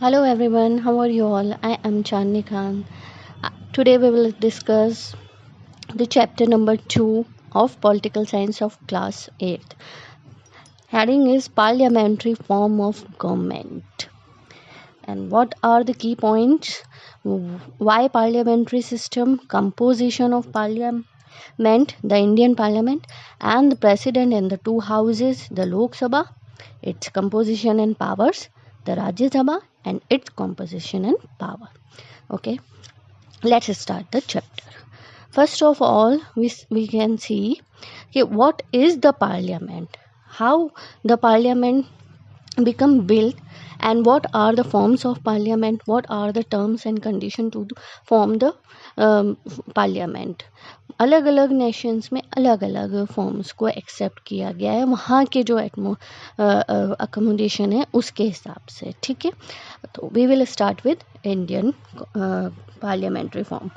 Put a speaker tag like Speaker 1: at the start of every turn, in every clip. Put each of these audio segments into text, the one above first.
Speaker 1: Hello everyone, how are you all? I am Chandni Khan. Today we will discuss the chapter number 2 of Political Science of Class 8. Heading is Parliamentary Form of Government. And what are the key points? Why parliamentary system, composition of parliament, the Indian parliament, and the president and the two houses, the Lok Sabha, its composition and powers, the Rajya Sabha, and its composition and power. Okay, let's start the chapter. First of all, we can see what is the parliament, how the parliament become built, and what are the forms of parliament, what are the terms and condition to form the parliament. अलग अलग Nations में अलग अलग forms को accept किया गया है वहाँ के जो अकोमोडेशन है उसके हिसाब से. ठीक है, तो we will start with Indian parliamentary form.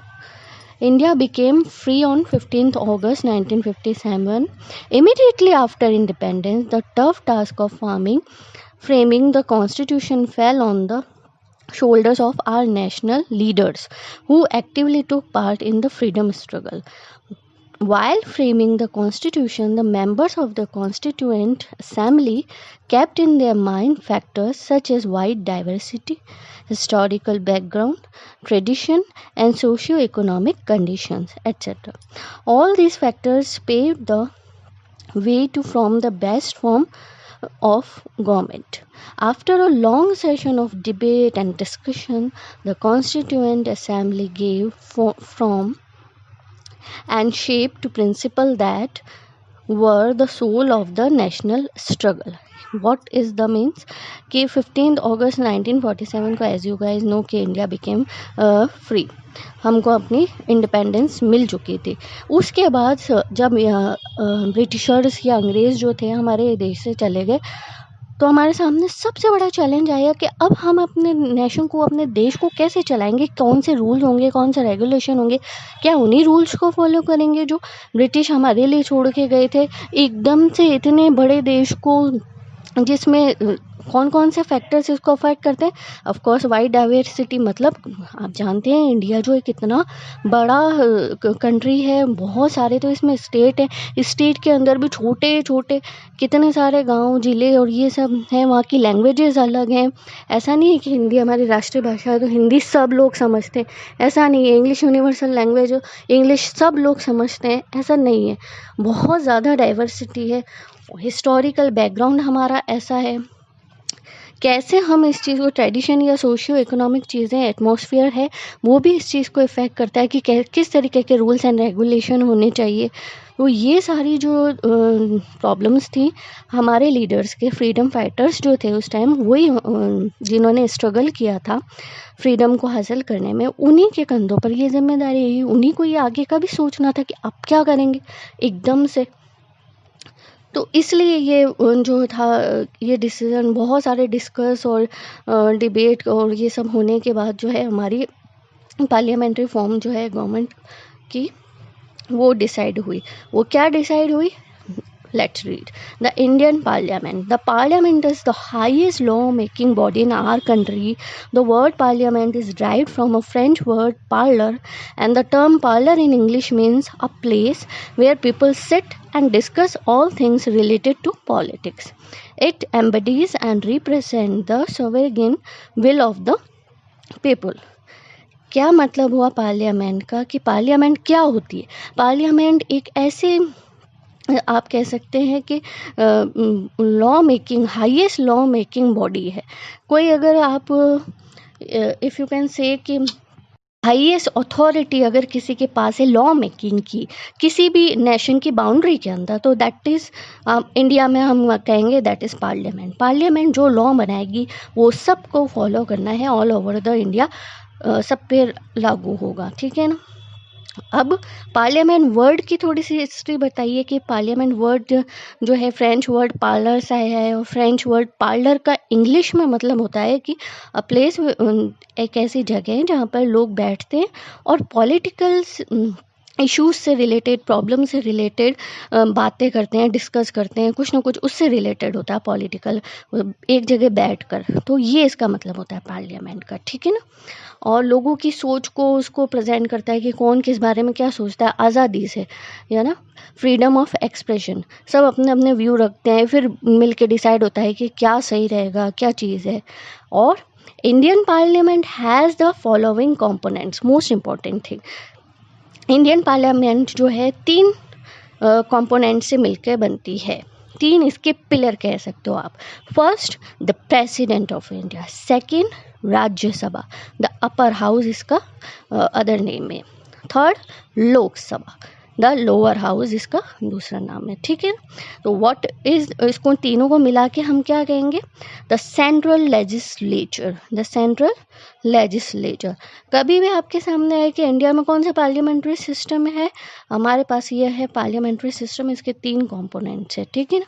Speaker 1: India became free on 15th August 1957. Immediately after independence, the tough task of framing the constitution fell on the shoulders of our national leaders who actively took part in the freedom struggle. While framing the constitution, the members of the Constituent Assembly kept in their mind factors such as wide diversity, historical background, tradition, and socio-economic conditions, etc. All these factors paved the way to form the best form of government. After a long session of debate and discussion, the Constituent Assembly gave form and shape to principles that were the soul of the national struggle. What is the means? कि 15th August 1947 को as you guys know कि India became free, हमको अपनी independence मिल चुकी थी. उसके बाद जब ब्रिटिशर्स या अंग्रेज़ जो थे हमारे देश से चले गए तो हमारे सामने सबसे बड़ा चैलेंज आया कि अब हम अपने नेशन को, अपने देश को कैसे चलाएंगे, कौन से रूल होंगे, कौन से रेगुलेशन होंगे, क्या उन्हीं रूल्स को फॉलो करेंगे जो ब्रिटिश हमारे लिए छोड़ के गए थे. एकदम से इतने बड़े देश को जिसमें कौन कौन से फैक्टर्स इसको अफेक्ट करते हैं. ऑफ कोर्स वाइड डाइवर्सिटी, मतलब आप जानते हैं इंडिया जो है कितना बड़ा कंट्री है, बहुत सारे तो इसमें स्टेट है. इस स्टेट के अंदर भी छोटे छोटे कितने सारे गांव, जिले और ये सब हैं. वहाँ की लैंग्वेजेस अलग हैं. ऐसा नहीं है कि हिंदी हमारी राष्ट्रीय भाषा है तो हिंदी सब लोग समझते हैं, ऐसा नहीं है. इंग्लिश यूनिवर्सल लैंग्वेज, इंग्लिश सब लोग समझते हैं, ऐसा नहीं है. बहुत ज़्यादा डाइवर्सिटी है. हिस्टोरिकल बैकग्राउंड हमारा ऐसा है. कैसे हम इस चीज़ को, ट्रेडिशन या सोशियो इकोनॉमिक चीज़ें, एटमॉस्फेयर है, वो भी इस चीज़ को इफ़ेक्ट करता है कि किस तरीके के रूल्स एंड रेगुलेशन होने चाहिए. तो ये सारी जो प्रॉब्लम्स थी हमारे लीडर्स के, फ्रीडम फाइटर्स जो थे उस टाइम, वही जिन्होंने स्ट्रगल किया था फ्रीडम को हासिल करने में, उन्हीं के कंधों पर ये जिम्मेदारी है. उन्हीं को ये आगे का भी सोचना था कि अब क्या करेंगे एकदम से. तो इसलिए ये जो था ये डिसीज़न बहुत सारे डिस्कस और डिबेट और ये सब होने के बाद जो है हमारी पार्लियामेंट्री फॉर्म जो है गवर्नमेंट की वो डिसाइड हुई. वो क्या डिसाइड हुई? Let's read. The Indian Parliament. The Parliament is the highest law-making body in our country. The word Parliament is derived from a French word parlor, and the term parlor in English means a place where people sit and discuss all things related to politics. It embodies and represents the sovereign will of the people. क्या मतलब हुआ parliament का कि parliament क्या होती है? Parliament एक ऐसे आप कह सकते हैं कि law making, highest law making body है. कोई अगर आप इफ़ यू कैन से कि हाईएस्ट अथॉरिटी अगर किसी के पास है लॉ मेकिंग की किसी भी नेशन की बाउंड्री के अंदर, तो दैट इज़ इंडिया में हम कहेंगे दैट इज़ पार्लियामेंट. पार्लियामेंट जो लॉ बनाएगी वो सबको फॉलो करना है, ऑल ओवर द इंडिया सब पे लागू होगा. ठीक है ना. अब पार्लियामेंट वर्ड की थोड़ी सी हिस्ट्री बताइए कि पार्लियामेंट वर्ड जो है फ्रेंच वर्ड पार्लर से आया है, और फ्रेंच वर्ड पार्लर का इंग्लिश में मतलब होता है कि अ प्लेस, एक ऐसी जगह है जहाँ पर लोग बैठते हैं और पॉलिटिकल इश्यूज से रिलेटेड, प्रॉब्लम से रिलेटेड बातें करते हैं, डिस्कस करते हैं, कुछ ना कुछ उससे रिलेटेड होता है पॉलिटिकल, एक जगह बैठकर। तो ये इसका मतलब होता है पार्लियामेंट का, ठीक है ना। और लोगों की सोच को उसको प्रेजेंट करता है कि कौन किस बारे में क्या सोचता है, आज़ादी से, या ना, फ्रीडम ऑफ एक्सप्रेशन, सब अपने अपने व्यू रखते हैं, फिर मिल के डिसाइड होता है कि क्या सही रहेगा, क्या चीज़ है। और Indian parliament has the following components, most important thing, Indian parliament जो है 3 कंपोनेंट से मिलकर बनती है, 3 इसके पिलर कह सकते हो आप। First, the president of India. Second, Rajya Sabha, the upper house इसका अदर नेम है। Third, Lok Sabha, the lower house इसका दूसरा नाम है, ठीक है। तो व्हाट इज, इसको तीनों को मिला के हम क्या कहेंगे, the central legislature, the central legislature. कभी भी आपके सामने आए कि इंडिया में कौन सा पार्लियामेंट्री सिस्टम है, हमारे पास ये है पार्लियामेंट्री सिस्टम, इसके 3 कंपोनेंट्स है, ठीक है ना,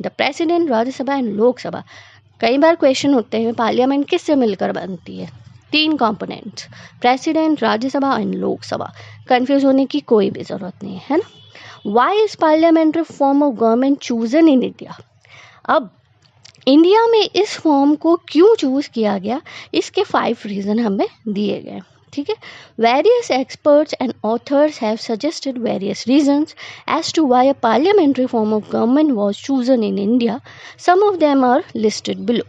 Speaker 1: the president, Rajya Sabha and Lok Sabha. कई बार क्वेश्चन होते हैं पार्लियामेंट किससे मिलकर बनती है, 3 components, president, Rajya Sabha and Lok Sabha. Confuse होने की कोई भी ज़रूरत नहीं है ना। Why is parliamentary form of government chosen in India. अब इंडिया में इस फॉर्म को क्यों चूज किया गया, इसके 5 रीज़न हमें दिए गए, ठीक है। Various experts and authors have suggested various reasons as to why a parliamentary form of government was chosen in India. Some of them are listed below.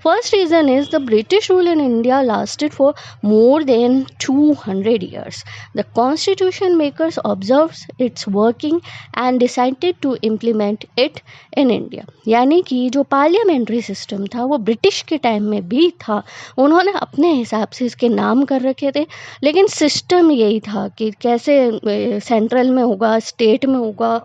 Speaker 1: First reason is the British rule in India lasted for more than 200 years. The constitution makers observed its working and decided to implement it in India. यानी कि जो parliamentary system था वो British के time में भी था, उन्होंने अपने हिसाब से इसके नाम कर रखे थे, लेकिन सिस्टम यही था कि कैसे सेंट्रल में होगा, स्टेट में होगा।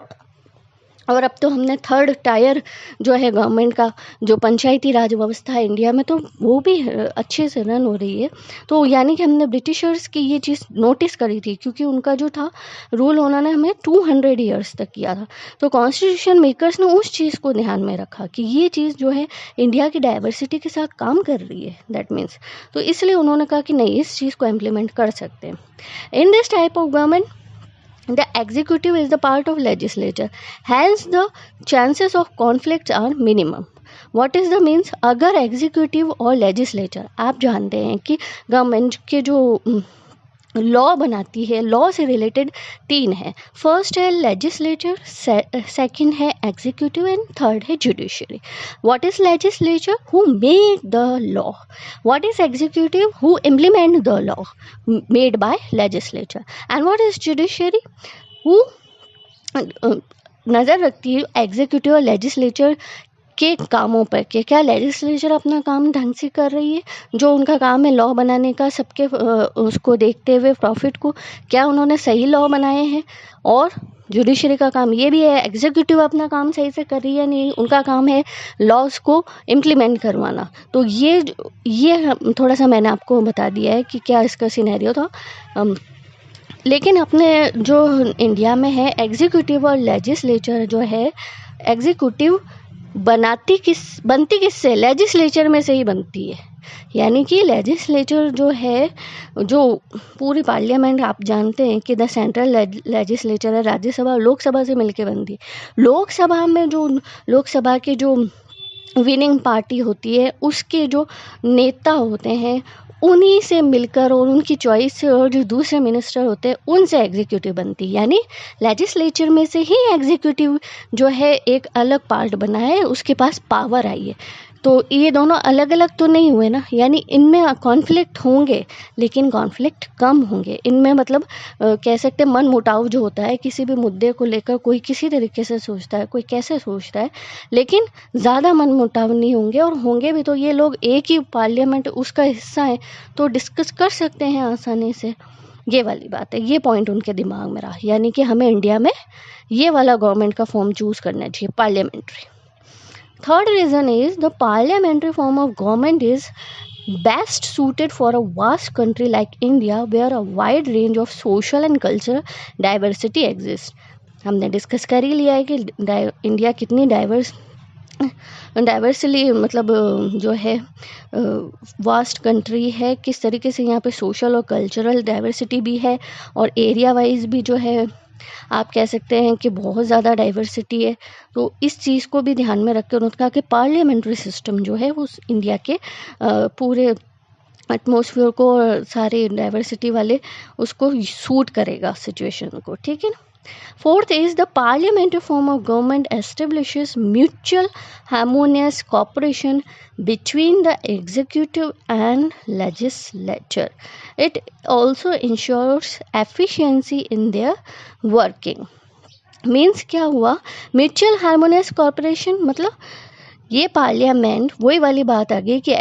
Speaker 1: और अब तो हमने 3rd टायर जो है गवर्नमेंट का, जो पंचायती राज व्यवस्था है इंडिया में, तो वो भी अच्छे से रन हो रही है। तो यानी कि हमने ब्रिटिशर्स की ये चीज़ नोटिस करी थी, क्योंकि उनका जो था रूल उन्होंने हमें 200 ईयर्स तक किया था। तो कॉन्स्टिट्यूशन मेकर्स ने उस चीज़ को ध्यान में रखा कि ये चीज़ जो है इंडिया की डाइवर्सिटी के साथ काम कर रही है, दैट मीन्स, तो इसलिए उन्होंने कहा कि नहीं, इस चीज़ को इम्प्लीमेंट कर सकते हैं। In this type of government the executive is the part of legislature, hence the chances of conflicts are minimum. What is the means, अगर एग्जीक्यूटिव और लेजिस्लेचर, आप जानते हैं कि गवर्नमेंट के जो लॉ बनाती है, लॉ से रिलेटेड 3 है। फर्स्ट है लेजिस्लेचर, सेकंड है एग्जीक्यूटिव एंड थर्ड है judiciary. What is legislature, who made the law. What is executive, who implement the law made by legislature. And what is judiciary, who नज़र रखती है executive और legislature के कामों पर कि क्या लेजिस्लेचर अपना काम ढंग से कर रही है, जो उनका काम है लॉ बनाने का, सबके उसको देखते हुए प्रॉफिट को, क्या उन्होंने सही लॉ बनाए हैं. और जुडिशरी का काम ये भी है, एग्जीक्यूटिव अपना काम सही से कर रही है नहीं, उनका काम है लॉज को इम्प्लीमेंट करवाना. तो ये थोड़ा सा मैंने आपको बता दिया है कि क्या इसका सिनेरियो था. लेकिन अपने जो इंडिया में है एग्जीक्यूटिव और लेजिस्लेचर जो है, एग्जीक्यूटिव बनती किससे, लेजिस्लेचर में से ही बनती है. यानी कि लेजिस्लेचर जो है, जो पूरी पार्लियामेंट आप जानते हैं कि द सेंट्रल लेजिस्लेचर है, राज्यसभा और लोकसभा से मिलके बनती है. लोकसभा में जो लोकसभा के जो विनिंग पार्टी होती है, उसके जो नेता होते हैं, उन्हीं से मिलकर और उनकी चॉइस से, और जो दूसरे मिनिस्टर होते हैं उनसे एग्जीक्यूटिव बनती है. यानी लेजिस्लेचर में से ही एग्जीक्यूटिव जो है एक अलग पार्ट बना है, उसके पास पावर आई है. तो ये दोनों अलग अलग तो नहीं हुए ना, यानी इनमें कॉन्फ्लिक्ट होंगे लेकिन कॉन्फ्लिक्ट कम होंगे. इनमें मतलब कह सकते हैं मन मुटाव जो होता है किसी भी मुद्दे को लेकर, कोई किसी तरीके से सोचता है, कोई कैसे सोचता है, लेकिन ज़्यादा मन मुटाव नहीं होंगे. और होंगे भी तो ये लोग एक ही पार्लियामेंट उसका हिस्सा है, तो डिस्कस कर सकते हैं आसानी से. ये वाली बात है, ये पॉइंट उनके दिमाग में रहा, यानी कि हमें इंडिया में ये वाला गवर्नमेंट का फॉर्म चूज़ करना चाहिए, parliamentary. Third reason is the parliamentary form of government is best suited for a vast country like India where a wide range of social and cultural diversity exists. हमने discuss कर ही लिया है कि India कितनी diverse डाइवर्सली मतलब जो है vast country है, किस तरीके से यहाँ पे सोशल और कल्चरल डाइवर्सिटी भी है और एरिया वाइज भी जो है आप कह सकते हैं कि बहुत ज़्यादा डाइवर्सिटी है। तो इस चीज़ को भी ध्यान में रख कर उन्होंने कहा कि पार्लियामेंट्री सिस्टम जो है वो इंडिया के पूरे एटमॉस्फेयर को और सारे डाइवर्सिटी वाले उसको सूट करेगा सिचुएशन को, ठीक है ना। Fourth is the parliamentary form of government establishes mutual harmonious cooperation between the executive and legislature. It also ensures efficiency in their working. Means क्या हुआ, म्यूचुअल हार्मोनियस कॉर्पोरेशन मतलब ये पार्लियामेंट वही वाली बात आ गई कि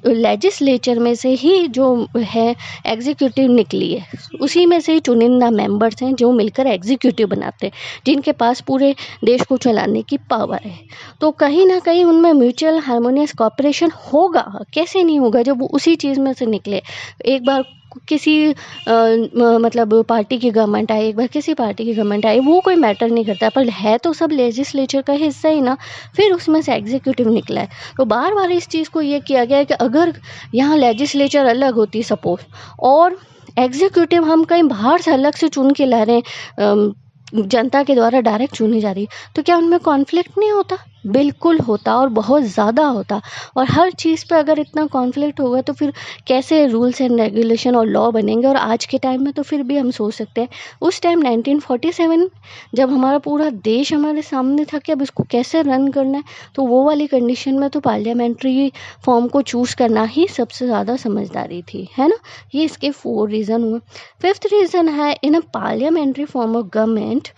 Speaker 1: लेजिस्लेचर में से ही जो है एग्जीक्यूटिव निकली है, उसी में से ही चुनिंदा मेंबर्स हैं जो मिलकर एग्जीक्यूटिव बनाते हैं, जिनके पास पूरे देश को चलाने की पावर है। तो कहीं ना कहीं उनमें म्यूचुअल हार्मोनियस कॉपरेशन होगा, कैसे नहीं होगा जब वो उसी चीज़ में से निकले। एक बार किसी मतलब पार्टी की गवर्नमेंट आई, एक बार किसी पार्टी की गवर्नमेंट आई, वो कोई मैटर नहीं करता, पर है तो सब लेजिस्लेचर का हिस्सा ही ना, फिर उसमें से एग्जीक्यूटिव निकला है। तो बार बार इस चीज़ को ये किया गया है कि अगर यहाँ लेजिस्लेचर अलग होती सपोज और एग्जीक्यूटिव हम कहीं बाहर से अलग से चुन के ला रहे हैं, जनता के द्वारा डायरेक्ट चुनी जा रही, तो क्या उनमें कॉन्फ्लिक्ट नहीं होता? बिल्कुल होता और बहुत ज़्यादा होता। और हर चीज़ पे अगर इतना कॉन्फ्लिक्ट होगा तो फिर कैसे रूल्स एंड रेगुलेशन और लॉ बनेंगे। और आज के टाइम में तो फिर भी हम सोच सकते हैं उस टाइम 1947 जब हमारा पूरा देश हमारे सामने था कि अब इसको कैसे रन करना है, तो वो वाली कंडीशन में तो पार्लियामेंट्री फॉर्म को चूज़ करना ही सबसे ज़्यादा समझदारी थी, है ना। ये इसके 4 रीज़न हुए। 5th रीज़न है, in a parliamentary form of government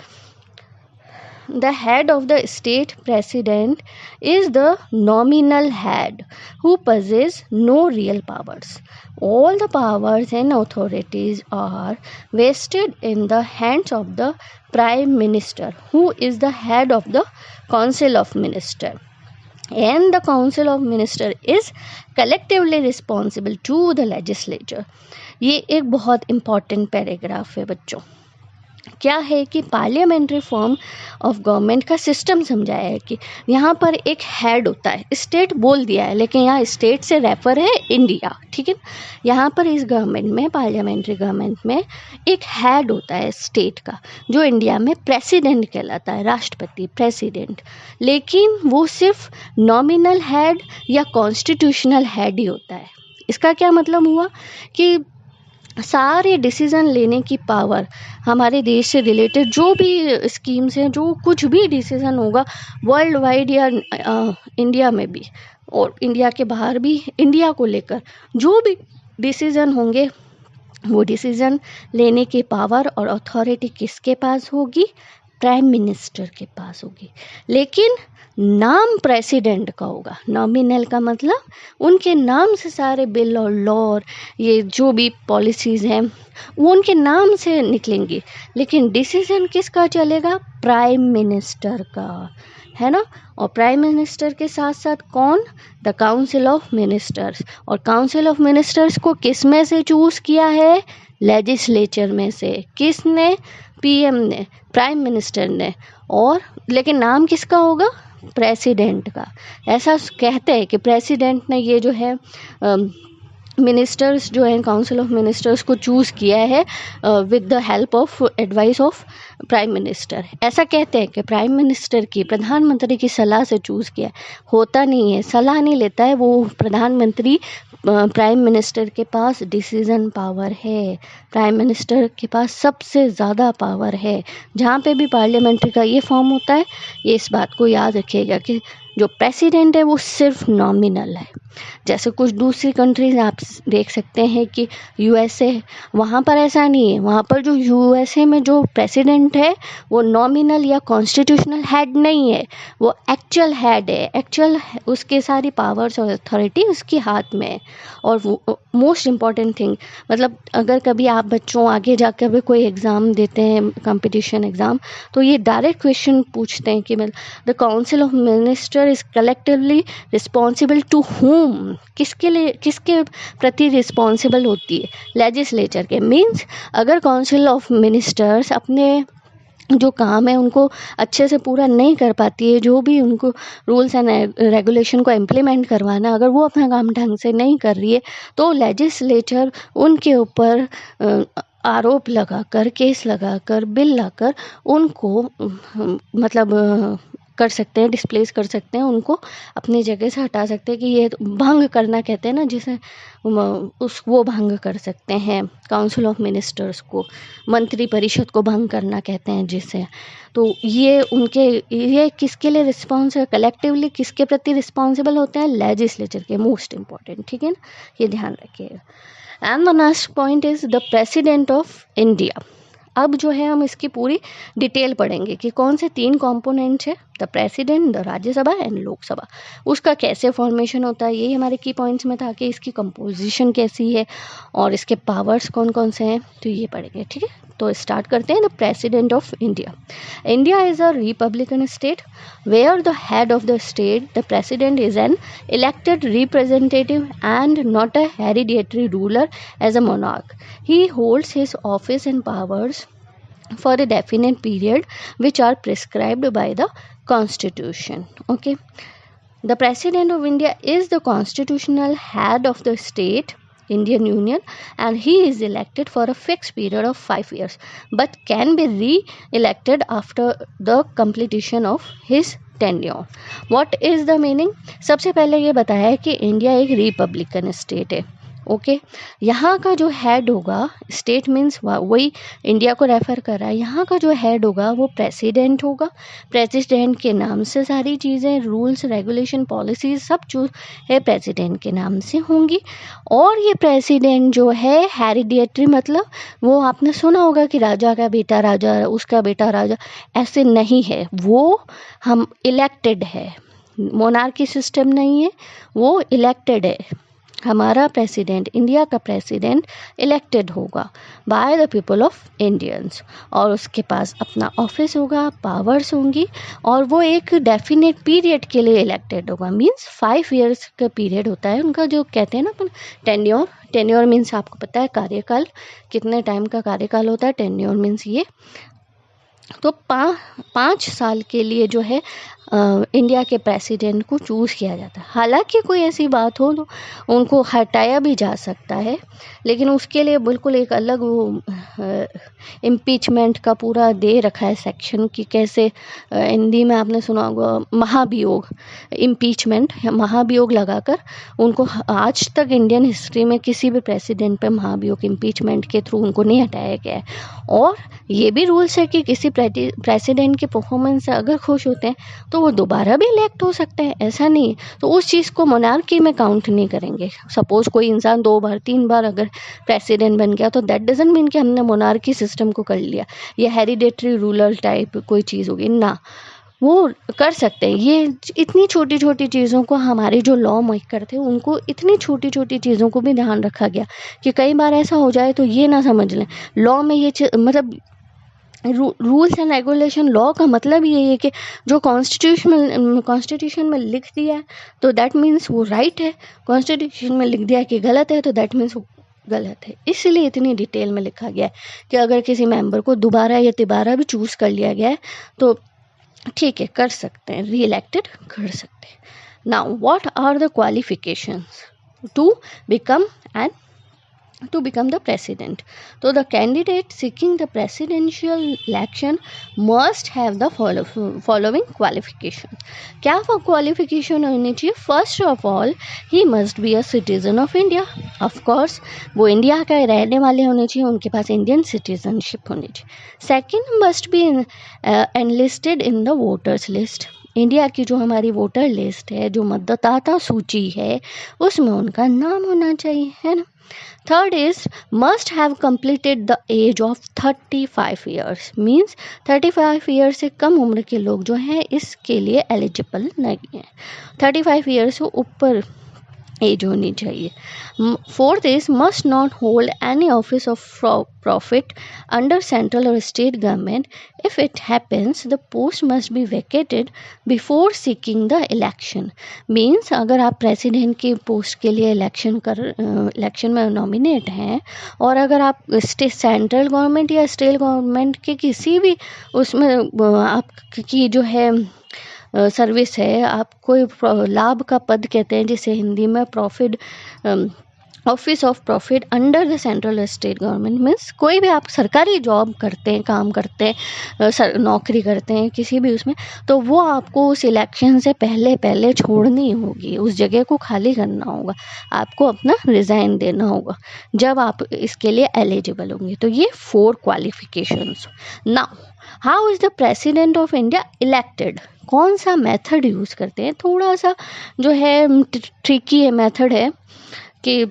Speaker 1: the head of the state president is the nominal head who possesses no real powers. All the powers and authorities are vested in the hands of the prime minister, who is the head of the council of ministers, and the council of ministers is collectively responsible to the legislature. ये एक बहुत important paragraph है बच्चों। क्या है कि parliamentary form of government का system समझाया है कि यहाँ पर एक हेड होता है, स्टेट बोल दिया है लेकिन यहाँ स्टेट से रेफर है इंडिया, ठीक है। यहाँ पर इस गवर्नमेंट में, पार्लियामेंट्री गवर्नमेंट में एक हेड होता है स्टेट का, जो इंडिया में प्रेसिडेंट कहलाता है, राष्ट्रपति, प्रेसिडेंट। लेकिन वो सिर्फ नॉमिनल हेड या कॉन्स्टिट्यूशनल हेड ही होता है। इसका क्या मतलब हुआ कि सारे डिसीज़न लेने की पावर हमारे देश से रिलेटेड जो भी स्कीम्स हैं, जो कुछ भी डिसीज़न होगा वर्ल्ड वाइड या इंडिया में भी और इंडिया के बाहर भी, इंडिया को लेकर जो भी डिसीज़न होंगे, वो डिसीज़न लेने की पावर और अथॉरिटी किसके पास होगी? प्राइम मिनिस्टर के पास होगी। लेकिन नाम प्रेसिडेंट का होगा। नॉमिनल का मतलब उनके नाम से सारे बिल और लॉ और ये जो भी पॉलिसीज़ हैं वो उनके नाम से निकलेंगी, लेकिन डिसीजन किसका चलेगा? प्राइम मिनिस्टर का, है ना। और प्राइम मिनिस्टर के साथ साथ कौन? The council of ministers. और काउंसिल ऑफ मिनिस्टर्स को किस में से चूज़ किया है? लेजिस्लेचर में से। किसने? पीएम ने, प्राइम मिनिस्टर ने। और लेकिन नाम किसका होगा? प्रेसिडेंट का। ऐसा कहते हैं कि प्रेसिडेंट ने ये जो है मिनिस्टर्स जो हैं, काउंसिल ऑफ मिनिस्टर्स को चूज़ किया है with the help of advice of prime minister. ऐसा कहते हैं कि प्राइम मिनिस्टर की, प्रधानमंत्री की सलाह से चूज़ किया। होता नहीं है, सलाह नहीं लेता है वो प्रधानमंत्री। प्राइम मिनिस्टर के पास डिसीज़न पावर है, प्राइम मिनिस्टर के पास सबसे ज़्यादा पावर है। जहाँ पे भी पार्लियामेंट्री का ये फॉर्म होता है, ये इस बात को याद रखिएगा कि जो प्रेसिडेंट है वो सिर्फ नॉमिनल है। जैसे कुछ दूसरी कंट्रीज आप देख सकते हैं कि यूएसए, वहाँ पर ऐसा नहीं है। वहाँ पर जो यूएसए में जो प्रेसिडेंट है वो नॉमिनल या कॉन्स्टिट्यूशनल हेड नहीं है, वो एक्चुअल हेड है। एक्चुअल उसके सारी पावर्स और अथॉरिटी उसके हाथ में है। और मोस्ट इम्पॉर्टेंट थिंग, मतलब अगर कभी आप बच्चों आगे जाकर भी कोई एग्ज़ाम देते हैं, कंपटीशन एग्ज़ाम, तो ये डायरेक्ट क्वेश्चन पूछते हैं कि the council of minister is collectively responsible to whom. किसके लिए, किसके प्रति रिस्पॉन्सिबल होती है? लेजिस्लेचर के। मीन्स अगर काउंसिल ऑफ मिनिस्टर्स अपने जो काम है उनको अच्छे से पूरा नहीं कर पाती है, जो भी उनको रूल्स एंड रेगुलेशन को इम्प्लीमेंट करवाना, अगर वो अपना काम ढंग से नहीं कर रही है तो लेजिस्लेचर उनके ऊपर आरोप लगाकर, केस लगाकर, बिल लाकर उनको मतलब कर सकते हैं, डिस्प्लेस कर सकते हैं, उनको अपनी जगह से हटा सकते हैं कि ये भंग करना कहते हैं ना जिसे, वो भंग कर सकते हैं। काउंसिल ऑफ मिनिस्टर्स को, मंत्री परिषद को भंग करना कहते हैं जिसे। तो ये किसके लिए रिस्पॉन्स है, कलेक्टिवली किसके प्रति रिस्पॉन्सिबल होते हैं, लेजिस्लेचर के, मोस्ट इंपॉर्टेंट, ठीक है ना, ये ध्यान रखिएगा। And the next point is the president of India. अब जो है हम इसकी पूरी डिटेल पढ़ेंगे कि कौन से 3 कंपोनेंट्स है, the president, the Rajya Sabha and Lok Sabha, उसका कैसे फॉर्मेशन होता है, यही हमारे की पॉइंट्स में था कि इसकी कंपोजिशन कैसी है और इसके पावर्स कौन कौन से हैं, तो ये पढ़ेंगे, ठीक है। तो स्टार्ट करते हैं। The president of India. India is a republican state where the head of the state, the president, is an elected representative and not a hereditary ruler as a monarch. He holds his office and powers for a definite period which are prescribed by the constitution. Okay, the president of India is the constitutional head of the state, Indian Union, and he is elected for a fixed period of 5 years but can be re-elected after the completion of his tenure. What is the meaning? सबसे पहले ये बताया है कि India एक Republican state है। Okay, यहाँ का जो हेड होगा, स्टेट मीन्स वही इंडिया को रेफर कर रहा है, यहाँ का जो हेड होगा वो प्रेसिडेंट होगा। प्रेसिडेंट के नाम से सारी चीज़ें, रूल्स, रेगुलेशन, पॉलिसीज सब जो है प्रेसिडेंट के नाम से होंगी। और ये प्रेसिडेंट जो है हेरिडिटरी, मतलब वो आपने सुना होगा कि राजा का बेटा राजा, उसका बेटा राजा, ऐसे नहीं है, वो हम इलेक्टेड है, मोनार्की सिस्टम नहीं है, वो इलेक्टेड है। हमारा प्रेसिडेंट, इंडिया का प्रेसिडेंट इलेक्टेड होगा by the people of Indians, और उसके पास अपना ऑफिस होगा, पावर्स होंगी, और वो एक डेफिनेट पीरियड के लिए इलेक्टेड होगा। मींस 5 ईयर्स का पीरियड होता है उनका, जो कहते हैं ना अपन टेन्योर। टेन्योर मीन्स आपको पता है कार्यकाल, कितने टाइम का कार्यकाल होता है, टेन्योर मीन्स ये। तो 5 साल के लिए जो है इंडिया के प्रेसिडेंट को चूज़ किया जाता है। हालांकि कोई ऐसी बात हो तो उनको हटाया भी जा सकता है, लेकिन उसके लिए बिल्कुल एक अलग वो इम्पीचमेंट का पूरा दे रखा है सेक्शन कि कैसे, हिंदी में आपने सुना होगा महाभियोग, इम्पीचमेंट, महाभियोग लगाकर उनको, आज तक इंडियन हिस्ट्री में किसी भी प्रेसिडेंट पे महाभियोग, इम्पीचमेंट के थ्रू उनको नहीं हटाया गया है। और ये भी रूल्स है कि किसी प्रेसिडेंट के परफॉर्मेंस से अगर खुश होते हैं तो वो दोबारा भी इलेक्ट हो सकते हैं, ऐसा नहीं है। तो उस चीज़ को मोनार्की में काउंट नहीं करेंगे। सपोज कोई इंसान 2 बार 3 बार अगर प्रेसिडेंट बन गया तो दैट डजंट मीन कि हमने मोनार्की सिस्टम को कर लिया, या हेरिडेटरी रूलर टाइप कोई चीज़ होगी ना, वो कर सकते हैं। ये इतनी छोटी छोटी चीज़ों को हमारे जो लॉ मेकर थे उनको इतनी छोटी छोटी चीज़ों को भी ध्यान रखा गया कि कई बार ऐसा हो जाए तो ये ना समझ लें लॉ में ये मतलब रूल्स एंड रेगुलेशन, लॉ का मतलब ये है कि जो कॉन्स्टिट्यूशन में लिख दिया है तो दैट मीन्स वो राइट है, कॉन्स्टिट्यूशन में लिख दिया कि गलत है तो दैट मीन्स वो गलत है। इसलिए इतनी डिटेल में लिखा गया है कि अगर किसी मेंबर को दोबारा या तिबारा भी चूज़ कर लिया गया है तो ठीक है, कर सकते हैं, री इलेक्टेड कर सकते हैं। Now what are the qualifications to become the president? So the candidate seeking the presidential election must have the following qualification. क्या qualification होनी चाहिए? First of all, he must be a citizen of India. Of course, वो India का रहने वाले होने चाहिए, उनके पास इंडियन सिटीजनशिप होनी चाहिए। Second, must be enlisted in the voters list. India की जो हमारी वोटर लिस्ट है, जो मतदाता सूची है, उसमें उनका नाम होना चाहिए, है ना। Third is must have completed the age of 35 years. Means 35 years से कम उम्र के लोग जो हैं इसके लिए एलिजिबल नहीं हैं। 35 years से ऊपर एज होनी चाहिए। Fourth is must not hold any office of profit under central और state government. If it happens the post must be vacated before seeking the election. Means अगर आप प्रेसिडेंट की पोस्ट के लिए इलेक्शन में नॉमिनेट हैं और अगर आप सेंट्रल गवर्नमेंट या स्टेट गवर्नमेंट के किसी भी उसमें आपकी जो है सर्विस है, आप कोई लाभ का पद कहते हैं जिसे हिंदी में profit, office of profit under the central state government, means कोई भी आप सरकारी जॉब करते हैं, काम करते हैं, नौकरी करते हैं किसी भी उसमें, तो वो आपको उस इलेक्शन से पहले छोड़नी होगी, उस जगह को खाली करना होगा, आपको अपना रिज़ाइन देना होगा जब आप इसके लिए एलिजिबल होंगे। तो ये 4 qualifications. Now how is the president of India elected? कौन सा मेथड यूज़ करते हैं? थोड़ा सा जो है ट्रिकी है मेथड है कि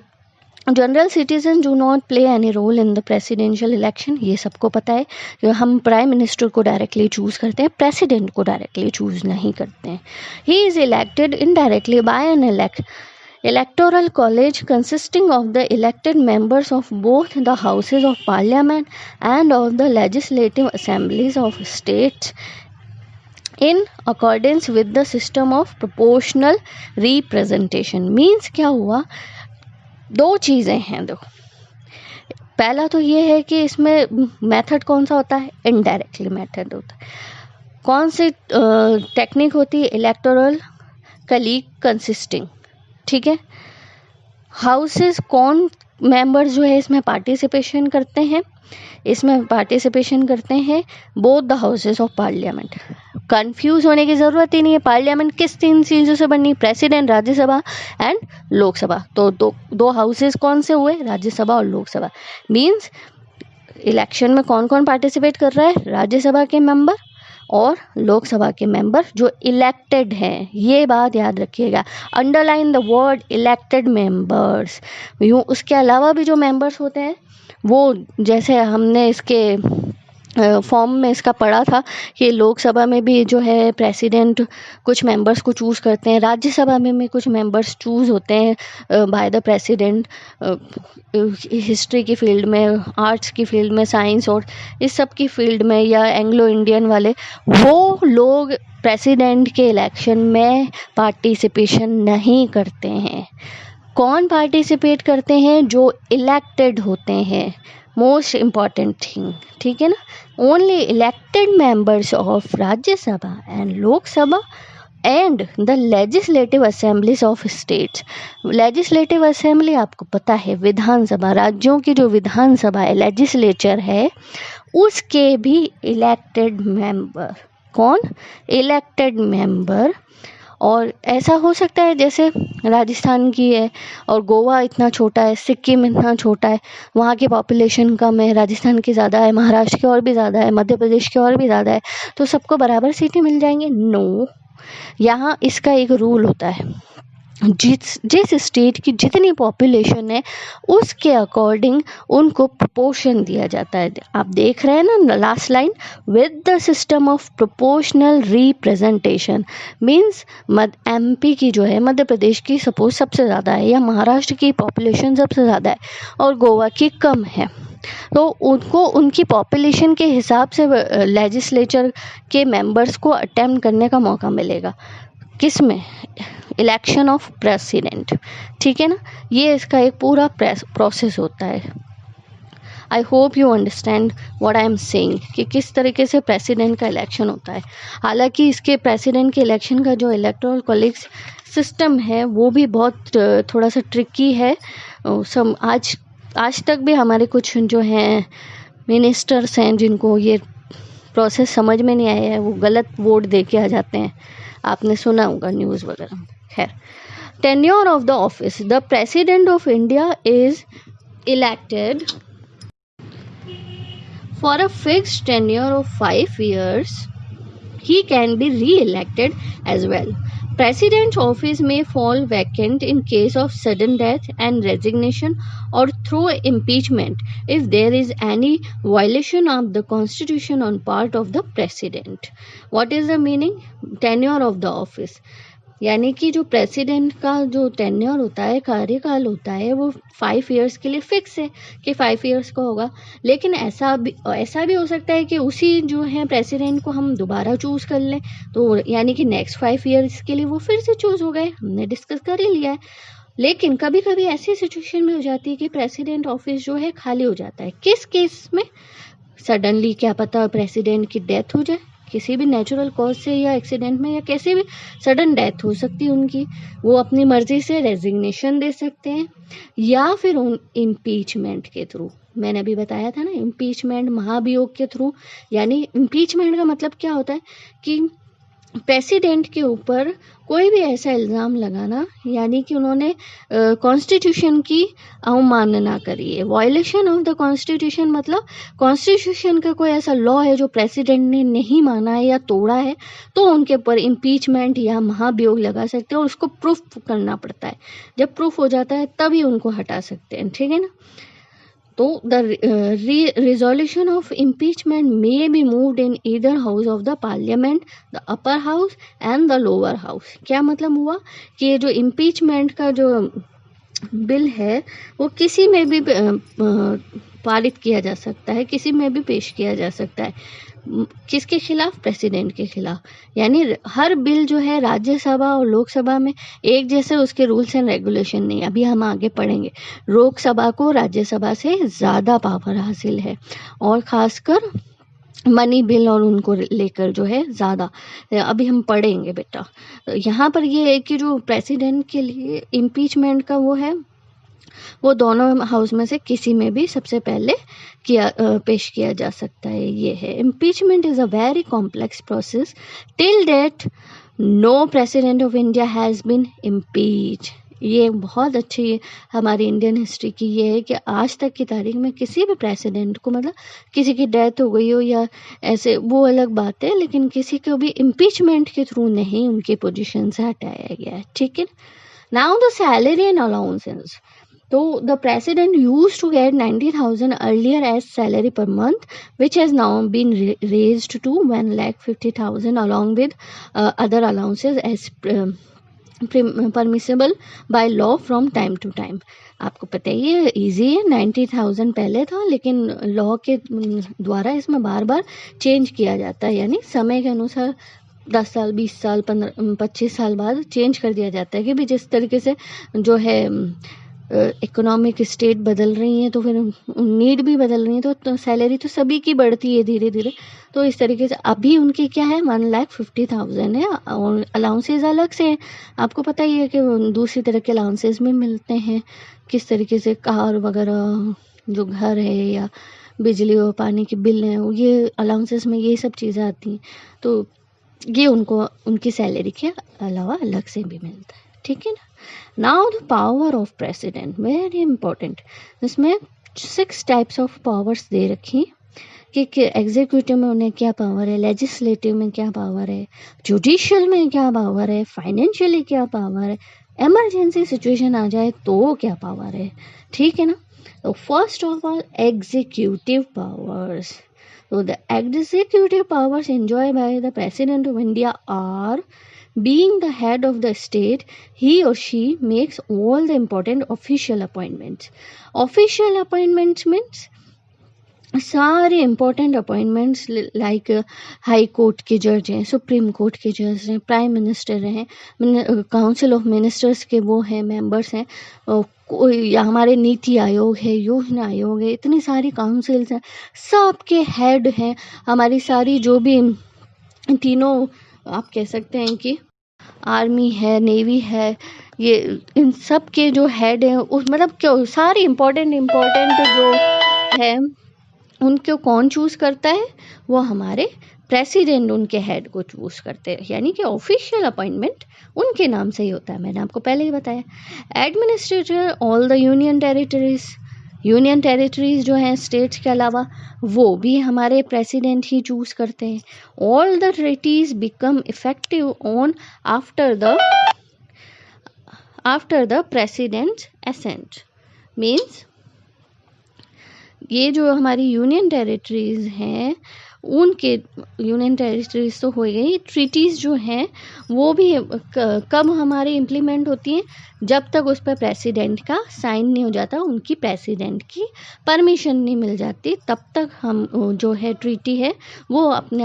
Speaker 1: general citizen do not play any role in the presidential election. ये सबको पता है। हम प्राइम मिनिस्टर को डायरेक्टली चूज़ करते हैं, प्रेसिडेंट को डायरेक्टली चूज़ नहीं करते हैं। He is elected indirectly by an electoral college consisting of the elected members of both the houses of parliament and of the legislative assemblies of states in accordance with the system of proportional representation। means क्या हुआ, 2 चीज़ें हैं। दो, पहला तो ये है कि इसमें मेथड कौन सा होता है? इनडायरेक्टली मेथड होता है। कौन सी टेक्निक होती है? इलेक्टोरल कलीग कंसिस्टिंग, ठीक है। हाउसेस कौन मेंबर्स जो है इसमें पार्टिसिपेशन करते हैं? इसमें पार्टिसिपेशन करते हैं both the houses of parliament. Confuse होने की ज़रूरत ही नहीं है। पार्लियामेंट किस 3 चीज़ों से बनी? President, Rajya Sabha and Lok Sabha. तो दो हाउसेस कौन से हुए? राज्यसभा और लोकसभा। मीन्स इलेक्शन में कौन कौन पार्टिसिपेट कर रहा है? राज्यसभा के मेंबर और लोकसभा के मेंबर जो इलेक्टेड हैं। ये बात याद रखिएगा, underline the word elected members. यूँ उसके अलावा भी जो मेंबर्स होते हैं वो, जैसे हमने इसके फॉर्म में इसका पढ़ा था कि लोकसभा में भी जो है प्रेसिडेंट कुछ मेंबर्स को चूज़ करते हैं, राज्यसभा में भी कुछ मेंबर्स चूज़ होते हैं बाय द प्रेसिडेंट। हिस्ट्री की फील्ड में, आर्ट्स की फील्ड में, साइंस और इस सब की फील्ड में, या एंग्लो इंडियन वाले, वो लोग प्रेसिडेंट के इलेक्शन में पार्टिसिपेशन नहीं करते हैं। कौन पार्टिसिपेट करते हैं? जो इलेक्टेड होते हैं। मोस्ट इम्पॉर्टेंट थिंग, ठीक है ना। Only elected members of Rajya Sabha and Lok Sabha and the legislative assemblies of states. Legislative assembly आपको पता है, विधानसभा, राज्यों की जो विधानसभा है, लेजिस्लेचर है, उसके भी इलेक्टेड मेंबर। कौन? Elected member. और ऐसा हो सकता है जैसे राजस्थान की है और गोवा इतना छोटा है, सिक्किम इतना छोटा है, वहाँ की पॉपुलेशन कम है, राजस्थान की ज़्यादा है, महाराष्ट्र की और भी ज़्यादा है, मध्य प्रदेश की और भी ज़्यादा है, तो सबको बराबर सीटें मिल जाएंगे? नो। यहाँ इसका एक रूल होता है, जिस स्टेट की जितनी पॉपुलेशन है उसके अकॉर्डिंग उनको प्रोपोर्शन दिया जाता है। आप देख रहे हैं ना last line, with the system of proportional representation. Means MP की जो है, मध्य प्रदेश की सपोज सबसे ज़्यादा है, या महाराष्ट्र की पॉपुलेशन सबसे ज़्यादा है और गोवा की कम है, तो उनको उनकी पॉपुलेशन के हिसाब से लेजिस्लेचर के मेंबर्स को अटेम्प्ट करने का मौका मिलेगा। किस में? इलेक्शन ऑफ प्रेसिडेंट, ठीक है ना। ये इसका एक पूरा प्रोसेस होता है। I hope you understand what I am saying कि किस तरीके से प्रेसिडेंट का इलेक्शन होता है। हालांकि इसके प्रेसिडेंट के इलेक्शन का जो इलेक्टोरल कॉलेज सिस्टम है वो भी बहुत थोड़ा सा ट्रिकी है। सब आज तक भी हमारे कुछ जो हैं मिनिस्टर्स हैं जिनको ये प्रोसेस समझ में नहीं आया है, वो गलत वोट दे के आ जाते हैं। आपने सुना होगा न्यूज़ वगैरह में। खैर, tenure of the office, the president of India is elected for a fixed tenure of 5 years. He can be re-elected as well. President's office may fall vacant in case of sudden death and resignation or through impeachment if there is any violation of the constitution on part of the president. What is the meaning? Tenure of the office. यानी कि जो president का जो tenure होता है, कार्यकाल होता है, वो 5 इयर्स के लिए फिक्स है कि 5 इयर्स का होगा। लेकिन ऐसा भी हो सकता है कि उसी जो है प्रेसिडेंट को हम दोबारा चूज़ कर लें, तो यानी कि नेक्स्ट 5 इयर्स के लिए वो फिर से चूज़ हो गए, हमने डिस्कस कर ही लिया है। लेकिन कभी कभी ऐसी सिचुएशन में हो जाती है कि प्रेसिडेंट ऑफिस जो है खाली हो जाता है। किस केस में? सडनली क्या पता प्रेसिडेंट की डेथ हो जाए, किसी भी नेचुरल कॉज से या एक्सीडेंट में, या कैसे भी सडन डेथ हो सकती है उनकी, वो अपनी मर्जी से रेजिग्नेशन दे सकते हैं, या फिर उन इम्पीचमेंट के थ्रू। मैंने अभी बताया था ना, इम्पीचमेंट महाभियोग के थ्रू। यानी इम्पीचमेंट का मतलब क्या होता है कि प्रेसिडेंट के ऊपर कोई भी ऐसा इल्ज़ाम लगाना, यानी कि उन्होंने कॉन्स्टिट्यूशन की अवमानना करी है, वायलेशन ऑफ द कॉन्स्टिट्यूशन, मतलब कॉन्स्टिट्यूशन का कोई ऐसा लॉ है जो प्रेसिडेंट ने नहीं माना है या तोड़ा है, तो उनके ऊपर इम्पीचमेंट या महाभियोग लगा सकते हैं, और उसको प्रूफ करना पड़ता है। जब प्रूफ हो जाता है तभी उनको हटा सकते हैं, ठीक है ना। तो the resolution of impeachment may be moved in either house of the parliament, the upper house and the lower house। क्या मतलब हुआ कि ये जो impeachment का जो बिल है वो किसी में भी पारित किया जा सकता है, किसी में भी पेश किया जा सकता है। किसके खिलाफ? प्रेसिडेंट के खिलाफ। यानी हर बिल जो है राज्यसभा और लोकसभा में एक जैसे उसके रूल्स एंड रेगुलेशन नहीं। अभी हम आगे पढ़ेंगे। लोकसभा को राज्यसभा से ज़्यादा पावर हासिल है, और खासकर मनी बिल और उनको लेकर जो है ज़्यादा। अभी हम पढ़ेंगे बेटा। यहाँ पर ये है कि जो प्रेसिडेंट के लिए इम्पीचमेंट का वो है, वो दोनों हाउस में से किसी में भी सबसे पहले पेश किया जा सकता है। ये है impeachment is a very complex process till date no president of India has been impeach. ये बहुत अच्छी हमारी इंडियन हिस्ट्री की ये है कि आज तक की तारीख में किसी भी प्रेसिडेंट को, मतलब किसी की डेथ हो गई हो या ऐसे, वो अलग बात है, लेकिन किसी को भी इम्पीचमेंट के थ्रू नहीं उनकी पोजीशन से हटाया गया है, ठीक है। Now the salary and allowances. So the president used to get 90,000 earlier as salary per month, which has now been raised to 1,50,000 along with other allowances as permissible by law from time to time। आपको पता ही है, easy है। 90,000 पहले था, लेकिन law के द्वारा इसमें बार बार चेंज किया जाता है, यानी समय के अनुसार 10 साल 20 साल 25 साल बाद चेंज कर दिया जाता है कि भी जिस तरीके से जो है इकोनॉमिक स्टेट बदल रही है, तो फिर नीड भी बदल रही है, तो सैलरी तो सभी की बढ़ती है धीरे धीरे। तो इस तरीके से अभी उनकी क्या है, 1,50,000 है, और अलाउंसेज अलग से हैं। आपको पता ही है कि दूसरी तरह के अलाउंसेज में मिलते हैं, किस तरीके से कार वगैरह, जो घर है या बिजली और पानी के बिल हैं, ये अलाउंसेज में ये सब चीज़ें आती हैं। तो ये उनको उनकी सैलरी के अलावा अलग से भी मिलता है, ठीक है ना। Now the power of president, very important. इसमें 6 टाइप्स ऑफ पावर्स दे रखी कि एग्जीक्यूटिव में उन्हें क्या पावर है, लेजिस्लेटिव में क्या पावर है, जुडिशियल में क्या पावर है, फाइनेंशियली क्या पावर है, इमरजेंसी सिचुएशन आ जाए तो क्या पावर है, ठीक है ना। तो first of all executive powers. So the executive powers enjoyed by the President of India are, being the head of the state, he or she makes all the important official appointments. Official appointments means सारे important appointments, like high court के जज हैं, supreme court के जज हैं, prime minister हैं, council of ministers के वो हैं, मेंबर्स हैं, या हमारे नीति आयोग है, योजना आयोग है, इतनी सारी काउंसिल्स हैं, सबके हेड हैं। हमारी सारी जो भी तीनों आप कह सकते हैं कि आर्मी है, नेवी है, ये इन सब के जो हेड हैं, उस मतलब क्यों सारी इम्पोर्टेंट जो है उनको कौन चूज़ करता है, वो हमारे प्रेसिडेंट उनके हेड को चूज़ करते हैं, यानी कि ऑफिशियल अपॉइंटमेंट उनके नाम से ही होता है। मैंने आपको पहले ही बताया। Administrator all the union territories, union territories जो हैं स्टेट्स के अलावा, वो भी हमारे प्रेसिडेंट ही चूज़ करते हैं। All the treaties become effective on after the president's assent. Means ये जो हमारी यूनियन टेरिटरीज हैं उनके यूनियन टेरिटरीज तो हो गई, ट्रीटीज़ जो हैं वो भी कब हमारी इम्प्लीमेंट होती हैं, जब तक उस पर प्रेसिडेंट का साइन नहीं हो जाता, उनकी प्रेसिडेंट की परमिशन नहीं मिल जाती, तब तक हम जो है ट्रीटी है वो अपने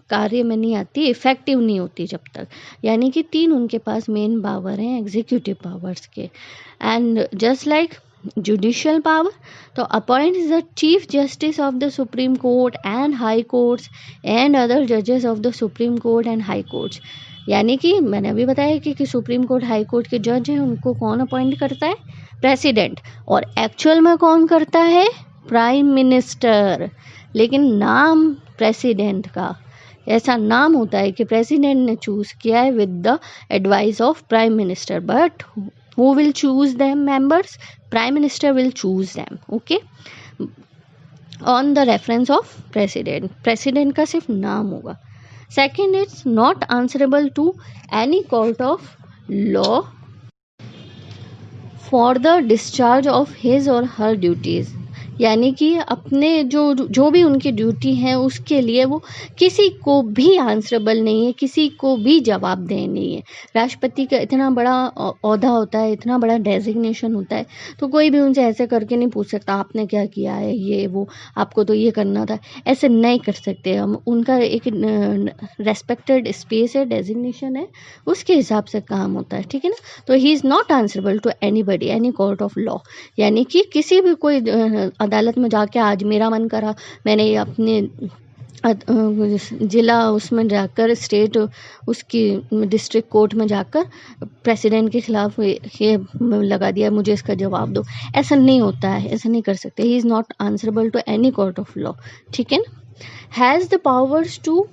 Speaker 1: कार्य में नहीं आती, इफ़ेक्टिव नहीं होती जब तक। यानी कि 3 उनके पास मेन पावर हैं एग्जीक्यूटिव पावर्स के। And just like judicial power, तो appoints the chief justice of the supreme court and high courts and other जजेस of the supreme court and high courts. यानी कि मैंने अभी बताया कि सुप्रीम कोर्ट हाई कोर्ट के जज हैं, उनको कौन अपॉइंट करता है, प्रेसिडेंट, और एक्चुअल में कौन करता है, प्राइम मिनिस्टर। लेकिन नाम प्रेसिडेंट का ऐसा नाम होता है कि प्रेसिडेंट ने चूज किया है with the advice of prime minister, but who will choose them members, prime minister will choose them, okay, on the reference of president का सिर्फ नाम होगा। Second, it's not answerable to any court of law for the discharge of his और her duties. यानी कि अपने जो भी उनकी ड्यूटी है उसके लिए वो किसी को भी आंसरेबल नहीं है, किसी को भी जवाबदेह नहीं है। राष्ट्रपति का इतना बड़ा ओहदा होता है, इतना बड़ा डेजिग्नेशन होता है, तो कोई भी उनसे ऐसे करके नहीं पूछ सकता आपने क्या किया है, ये वो, आपको तो ये करना था, ऐसे नहीं कर सकते हम। उनका एक रेस्पेक्टेड स्पेस है, डेजिग्नेशन है, उसके हिसाब से काम होता है, ठीक है ना। तो he is not answerable to anybody, any court of law. यानी कि किसी भी कोई अदालत में जाके आज मेरा मन करा, मैंने अपने ज़िला उसमें जाकर, स्टेट उसकी डिस्ट्रिक्ट कोर्ट में जाकर प्रेसिडेंट के खिलाफ ये लगा दिया, मुझे इसका जवाब दो, ऐसा नहीं होता है, ऐसा नहीं कर सकते। He is not answerable to any court of law, ठीक है ना। Has the powers to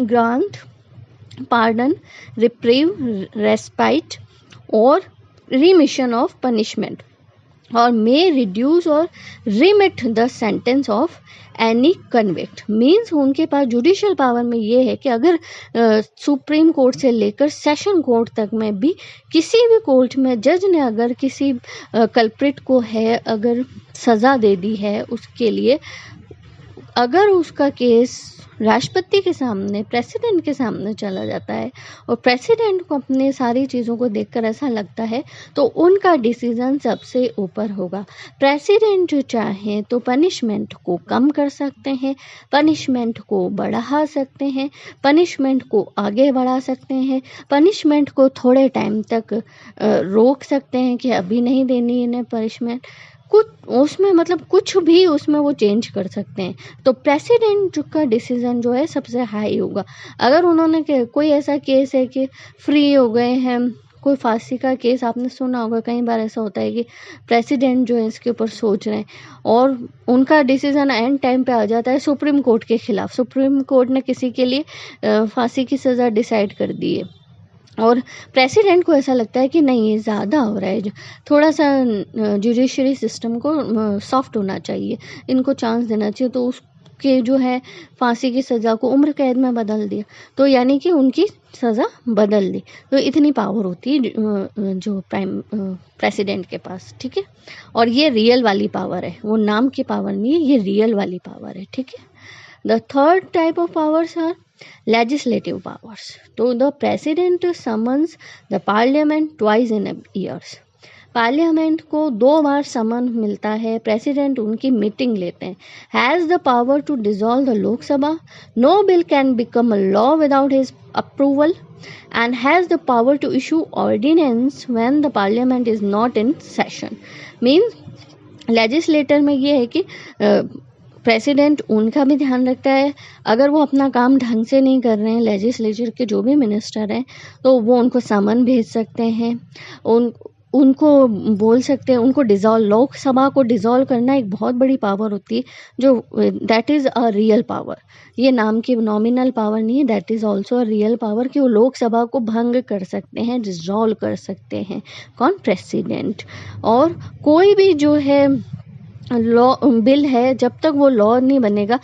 Speaker 1: grant pardon, reprieve, respite और रिमिशन ऑफ पनिशमेंट, और मे रिड्यूस और remit the sentence of any convict. Means उनके पास जुडिशियल पावर में ये है कि अगर सुप्रीम कोर्ट से लेकर सेशन कोर्ट तक में भी किसी भी कोर्ट में जज ने अगर किसी कल्प्रिट को है अगर सज़ा दे दी है, उसके लिए अगर उसका केस राष्ट्रपति के सामने, प्रेसिडेंट के सामने चला जाता है और प्रेसिडेंट को अपने सारी चीज़ों को देखकर ऐसा लगता है, तो उनका डिसीजन सबसे ऊपर होगा। प्रेसिडेंट जो चाहे तो पनिशमेंट को कम कर सकते हैं, पनिशमेंट को बढ़ा सकते हैं, पनिशमेंट को आगे बढ़ा सकते हैं, पनिशमेंट को थोड़े टाइम तक रोक सकते हैं कि अभी नहीं देनी इन्हें पनिशमेंट, कुछ उसमें मतलब कुछ भी उसमें वो चेंज कर सकते हैं। तो प्रेसिडेंट का डिसीजन जो है सबसे हाई होगा। अगर उन्होंने कोई ऐसा केस है कि फ्री हो गए हैं, कोई फांसी का केस आपने सुना होगा, कई बार ऐसा होता है कि प्रेसिडेंट जो है इसके ऊपर सोच रहे हैं और उनका डिसीजन एंड टाइम पे आ जाता है सुप्रीम कोर्ट के खिलाफ। सुप्रीम कोर्ट ने किसी के लिए फांसी की सज़ा डिसाइड कर दी है और प्रेसिडेंट को ऐसा लगता है कि नहीं ये ज़्यादा हो रहा है, थोड़ा सा जुडिशरी सिस्टम को सॉफ्ट होना चाहिए, इनको चांस देना चाहिए, तो उसके जो है फांसी की सज़ा को उम्र कैद में बदल दिया, तो यानी कि उनकी सज़ा बदल दी। तो इतनी पावर होती है जो प्रेसिडेंट के पास, ठीक है। और ये रियल वाली पावर है, वो नाम की पावर नहीं है, ये रियल वाली पावर है, ठीक है। The third type of powers are legislative powers. तो the president summons the parliament twice in a year. Parliament को 2 बार समन मिलता है, प्रेसिडेंट उनकी मीटिंग लेते हैं। Has the power to dissolve the Lok Sabha, no bill can become a law without his approval, and has the power to issue ordinance when the parliament is not in session. Means legislator में ये है कि president उनका भी ध्यान रखता है, अगर वो अपना काम ढंग से नहीं कर रहे हैं, लेजिस्लेचर के जो भी मिनिस्टर हैं, तो वो उनको समन भेज सकते हैं, उनको बोल सकते हैं, उनको डिज़ोल्व, लोकसभा को डिज़ोल्व करना एक बहुत बड़ी पावर होती है, जो that is a real power. ये नाम की नॉमिनल पावर नहीं है, that is also a real power कि वो लोकसभा को भंग कर सकते हैं, डिज़ोल्व कर सकते हैं। कौन? प्रेसिडेंट। और कोई भी जो है लॉ बिल है, जब तक वो लॉ नहीं बनेगा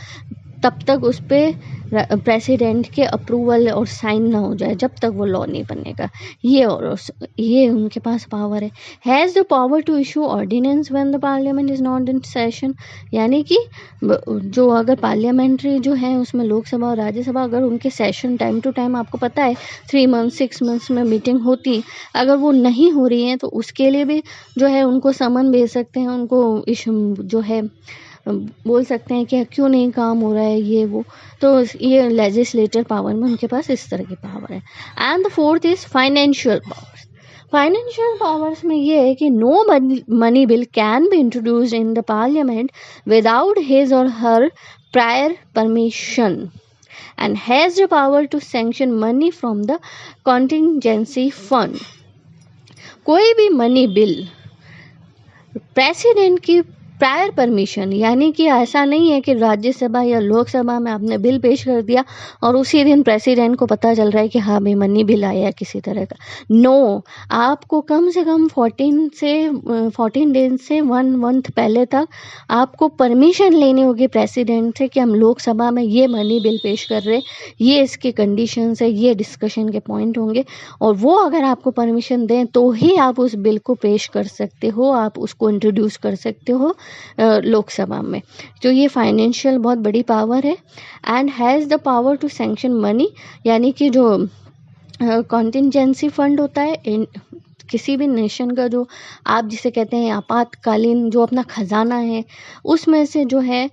Speaker 1: तब तक उस पर प्रेसिडेंट के अप्रूवल और साइन ना हो जाए जब तक वो लॉ नहीं बनेगा। ये उनके पास पावर है। Has the power to issue ordinance when the parliament is not in session, यानी कि जो अगर पार्लियामेंट्री जो है उसमें लोकसभा और राज्यसभा अगर उनके सेशन टाइम टू टाइम, आपको पता है 3 मंथ 6 मंथ्स में मीटिंग होती, अगर वो नहीं हो रही है तो उसके लिए भी जो है उनको समन भेज सकते हैं, उनको जो है बोल सकते हैं कि क्यों नहीं काम हो रहा है ये वो। तो ये लेजिस्लेटर पावर में उनके पास इस तरह की पावर है। And the fourth is financial powers. Financial powers में ये है कि no money bill can be introduced in the parliament without his और her prior permission and has the power to sanction money from the contingency fund। कोई भी money bill president की prior permission, यानी कि ऐसा नहीं है कि राज्यसभा या लोकसभा में आपने बिल पेश कर दिया और उसी दिन प्रेसिडेंट को पता चल रहा है कि हाँ भाई मनी बिल आया किसी तरह का। नो, आपको कम से कम 14 डेज से 1 मंथ पहले तक आपको परमिशन लेनी होगी प्रेसिडेंट से कि हम लोकसभा में ये मनी बिल पेश कर रहे, ये इसके कंडीशंस है, ये डिस्कशन के पॉइंट होंगे, और वो अगर आपको परमिशन दें तो ही आप उस बिल को पेश कर सकते हो, आप उसको इंट्रोड्यूस कर सकते हो लोकसभा में। तो ये फाइनेंशियल बहुत बड़ी पावर है। And has the power to sanction money, यानी कि जो कॉन्टिजेंसी फंड होता है किसी भी नेशन का, जो आप जिसे कहते हैं आपातकालीन जो अपना खजाना है, उसमें से जो है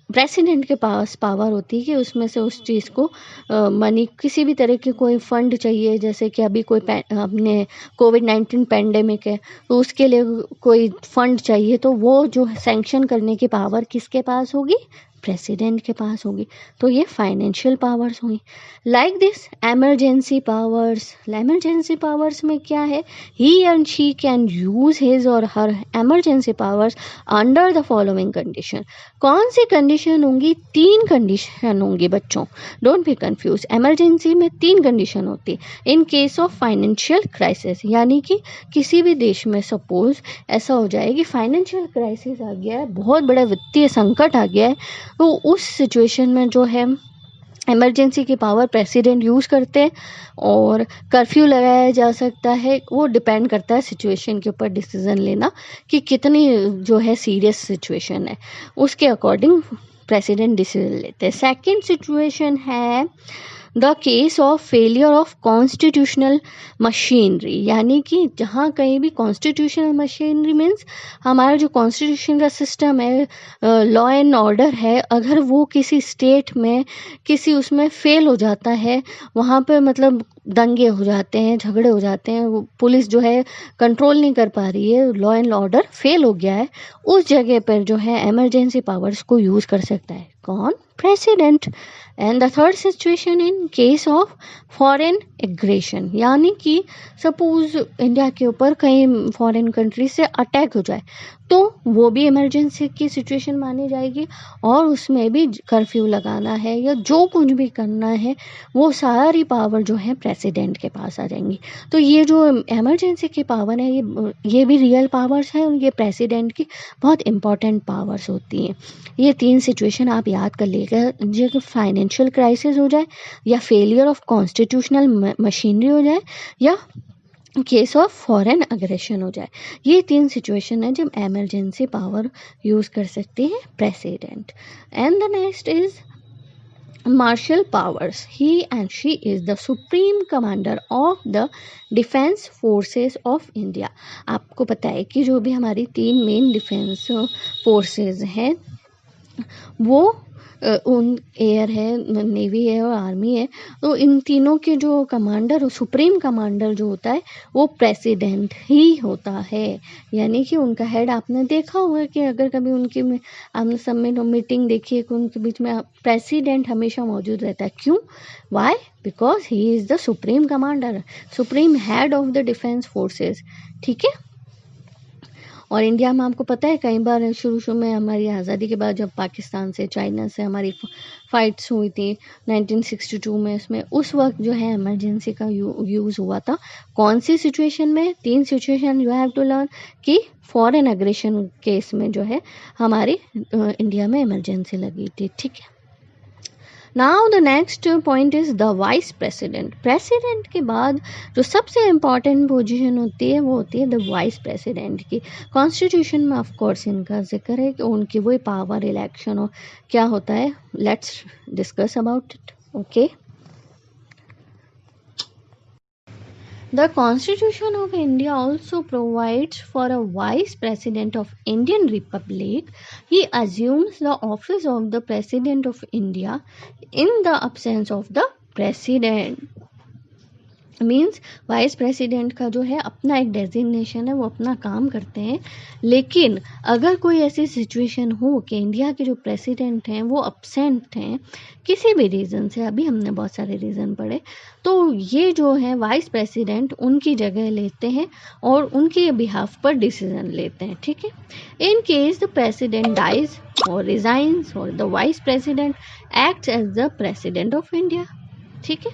Speaker 1: प्रेसिडेंट के पास पावर होती है कि उसमें से उस चीज़ को मनी, किसी भी तरह की कोई फंड चाहिए, जैसे कि अभी कोई अपने कोविड-19 पैंडेमिक है तो उसके लिए कोई फंड चाहिए, तो वो जो सैंक्शन करने की पावर किसके पास होगी? प्रेसिडेंट के पास होगी। तो ये फाइनेंशियल पावर्स हुई। Like this emergency powers. Emergency powers में क्या है? He and she can use his और her emergency powers under the following condition. कौन सी कंडीशन होंगी? 3 कंडीशन होंगी बच्चों, डोंट बी कंफ्यूज। एमरजेंसी में 3 कंडीशन होती है। In case of financial crisis, यानी कि किसी भी देश में सपोज ऐसा हो जाए कि फाइनेंशियल क्राइसिस आ गया है, बहुत बड़ा वित्तीय संकट आ गया है, तो उस सिचुएशन में जो है इमरजेंसी की पावर प्रेसिडेंट यूज़ करते हैं और कर्फ्यू लगाया जा सकता है। वो डिपेंड करता है सिचुएशन के ऊपर डिसीजन लेना कि कितनी जो है सीरियस सिचुएशन है, उसके अकॉर्डिंग प्रेसिडेंट डिसीजन लेते हैं। सेकंड सिचुएशन है the case of failure of constitutional machinery, यानी कि जहाँ कहीं भी कॉन्स्टिट्यूशनल मशीनरी मीन्स हमारा जो कॉन्स्टिट्यूशन का सिस्टम है, लॉ एंड ऑर्डर है, अगर वो किसी स्टेट में किसी उसमें फेल हो जाता है, वहाँ पे मतलब दंगे हो जाते हैं, झगड़े हो जाते हैं, वो पुलिस जो है कंट्रोल नहीं कर पा रही है, लॉ एंड ऑर्डर फेल हो गया है, उस जगह पर जो है इमरजेंसी पावर्स को यूज़ कर सकता है कौन? President. And the third situation in case of foreign aggression, यानी कि सपोज इंडिया के ऊपर कहीं फॉरेन कंट्री से अटैक हो जाए तो वो भी इमरजेंसी की सिचुएशन मानी जाएगी और उसमें भी कर्फ्यू लगाना है या जो कुछ भी करना है, वो सारी पावर जो है प्रेसिडेंट के पास आ जाएंगी। तो ये जो इमरजेंसी की पावर है ये भी रियल पावर्स है और ये प्रेसिडेंट की बहुत इंपॉर्टेंट पावर्स होती हैं। ये 3 सिचुएशन आप याद कर लीजिएगा, जो फाइनेंशियल क्राइसिस हो जाए या फेलियर ऑफ कॉन्स्टिट्यूशनल मशीनरी हो जाए या केस ऑफ फॉरेन अग्रेशन हो जाए। ये 3 सिचुएशन है जब एमरजेंसी पावर यूज़ कर सकते हैं president. And the next is martial powers. He and she is the supreme commander of the defence forces of India. आपको पता है कि जो भी हमारी 3 मेन डिफेंस फोर्सेस हैं वो उन एयर है, नेवी है और आर्मी है, तो इन तीनों के जो कमांडर, सुप्रीम कमांडर जो होता है वो प्रेसिडेंट ही होता है। यानी कि उनका हेड आपने देखा होगा कि अगर कभी उनकी आपने सब में मीटिंग देखी है कि उनके बीच में प्रेसिडेंट हमेशा मौजूद रहता है। क्यों? Why? Because he is the supreme commander, supreme head of the defence forces. ठीक है। और इंडिया में आपको पता है कई बार शुरू में हमारी आज़ादी के बाद जब पाकिस्तान से, चाइना से हमारी फ़ाइट्स हुई थी 1962 में, इसमें उस वक्त जो है इमरजेंसी का यूज़ हुआ था। कौन सी सिचुएशन में? 3 situation you have to learn कि फॉरेन एग्रेशन केस में जो है हमारी इंडिया में इमरजेंसी लगी थी। ठीक है। Now the next point is the vice president. President के बाद जो सबसे इम्पॉर्टेंट पोजीशन होती है वो होती है द वाइस प्रेसिडेंट की। कॉन्स्टिट्यूशन में ऑफ कोर्स इनका जिक्र है कि उनकी वही पावर इलेक्शन और क्या होता है। Let's discuss about it. Okay, the Constitution of India also provides for a Vice President of Indian Republic. He assumes the office of the President of India in the absence of the President. Means vice president का जो है अपना एक designation है, वो अपना काम करते हैं। लेकिन अगर कोई ऐसी सिचुएशन हो कि इंडिया के जो प्रेसिडेंट हैं वो अपसेंट हैं किसी भी रीज़न से, अभी हमने बहुत सारे रीज़न पढ़े, तो ये जो है वाइस प्रेसिडेंट उनकी जगह लेते हैं और उनके बिहाफ पर डिसीजन लेते हैं। ठीक है, in case the president dies और रिजाइंस और the vice president acts as the president of India. ठीक है,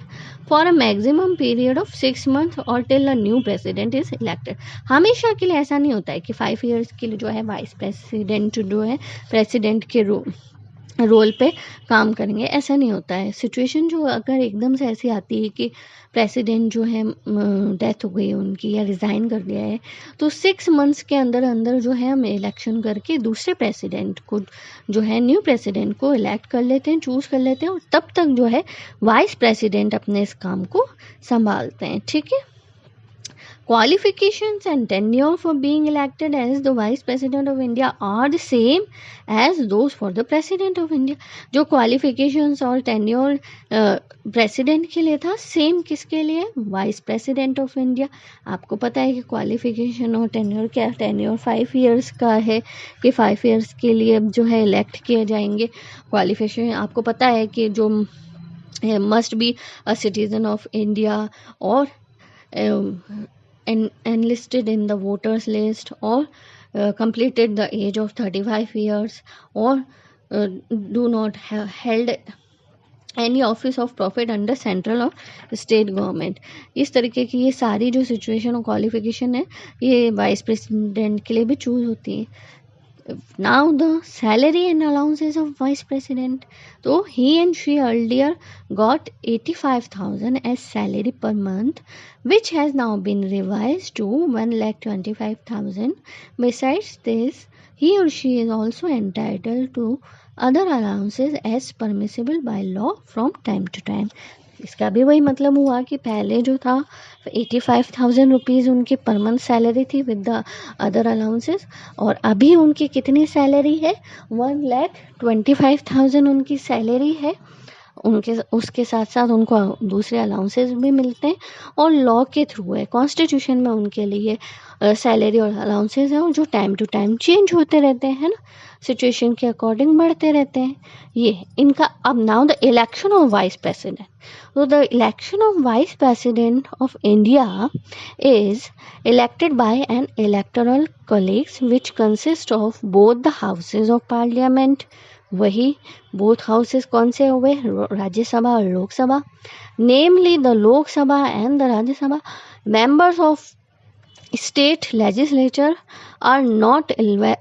Speaker 1: for a maximum period of 6 months और till a new president is elected. हमेशा के लिए ऐसा नहीं होता है कि 5 years के लिए जो है वाइस प्रेसिडेंट जो है प्रेसिडेंट के रोल पे काम करेंगे, ऐसा नहीं होता है। सिचुएशन जो अगर एकदम से ऐसी आती है कि प्रेसिडेंट जो है डेथ हो गई उनकी या रिज़ाइन कर दिया है, तो 6 months के अंदर अंदर जो है हम इलेक्शन करके दूसरे प्रेसिडेंट को जो है न्यू प्रेसिडेंट को इलेक्ट कर लेते हैं, चूज़ कर लेते हैं, और तब तक जो है वाइस प्रेसिडेंट अपने इस काम को संभालते हैं। ठीक है, qualifications and tenure for being elected as the vice president of India are the same as those for the president of India. जो qualifications और tenure प्रेसिडेंट के लिए था, सेम किसके लिए? Vice president of India. आपको पता है कि क्वालिफिकेशन और टेन्योर क्या? टेन्योर 5 years का है कि 5 years के लिए जो है इलेक्ट किए जाएंगे। क्वालिफिकेशन आपको पता है कि जो must be a citizen of India और enlisted in the voters list or completed the age of 35 years or do not have held any office of profit under central और स्टेट गवर्नमेंट। इस तरीके की ये सारी जो सिचुएशन और qualification है ये वाइस प्रेसिडेंट के लिए भी चूज होती है। Now the salary and allowances of vice president. So he and she earlier got 85,000 as salary per month, which has now been revised to 1,25,000. Besides this, he or she is also entitled to other allowances as permissible by law from time to time. इसका भी वही मतलब हुआ कि पहले जो था 85,000 rupees उनकी पर मंथ सैलरी थी विद द अदर अलाउंसेस, और अभी उनकी कितनी सैलरी है? 1,25,000 उनकी सैलरी है। उसके साथ साथ उनको दूसरे अलाउंसेस भी मिलते हैं और लॉ के थ्रू है, कॉन्स्टिट्यूशन में उनके लिए सैलरी और अलाउंसेस हैं, और जो टाइम टू टाइम चेंज होते रहते हैं ना, सिचुएशन के अकॉर्डिंग बढ़ते रहते हैं। ये इनका अब now the election of vice president. तो the election of vice president of India is elected by an electoral college which consist of both the houses of parliament. वही बोथ हाउसेस कौन से हुए? राज्यसभा और Lok Sabha. Namely the Lok Sabha and the Rajya Sabha. Members of state legislature are not